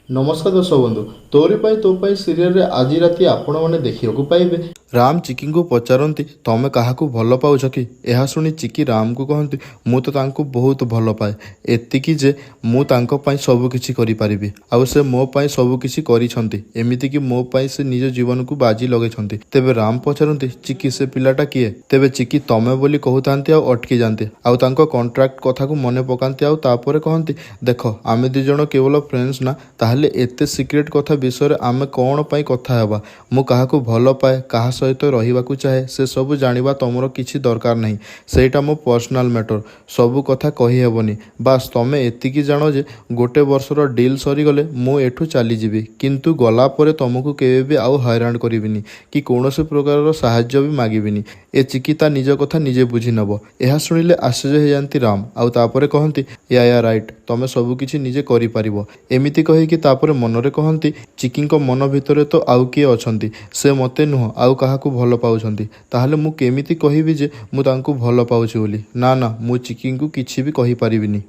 नमस्कार दर्शक बंधु तोरी पाई तो पाई सीरियल रे आज राति आपण मैंने देखा पाइबे। राम चिकी को पचारती तमें क्या भल पाउछ कि। यह शुणी चिकी राम को कहती मु तो तांको बहुत भल पाए एतिकी जे मु तांको पाई सब किछि करि पारिबि आउ से मो पाई सब किछि करिसंती एमिति कि मो पाई से निज जीवन को बाजी लगेछंती। तेबे राम पचारती चिकी से पिलाटा किए। तेबे चिकी तमे बोली कहतांती आ अटकी जाते आउ तांको कॉन्ट्रैक्ट कथा को मने पकांती आउ तापरे कहती देख आमे दी जण केवल फ्रेंड्स ना ताहले एते सिक्रेट कथा विषय आमे कौन पाई कथा हेबा। मु काहाकू भल पाए काहा सहित रहिबाकू चाहे से सब जानिबा तमरो किछि दरकार नहीं। सेटा मो पर्सनल मैटर सबू कथा कहि हेबनी। बास तमे एतिकी जानो जे गोटे वर्षर डील सरी गले मु एठू चली जिबी किंतु गला परे तुमको केबे भी आउ हैरान करिबिनी कि कौनसी प्रकार साहाय्य भी मागिबिनी। ए चिकी ता निज कथा निजे बुझी नब। यह शुणिले आश्चर्य हो जाती राम आउ तापरे कहती या राइट तमे सबु किछि निजे करि पारिबो एमिति कहिकी तापरे मनरे कहती चिकी मन भितर तो आउ किए अछंती से मते नुह आउ काहाकू भल पाउछंती ताहले मु केमिति कहिबि जे मु तांकू भल पाउछि बोली। ना ना मु चिकी को किछि भी कहि पारिबिनी।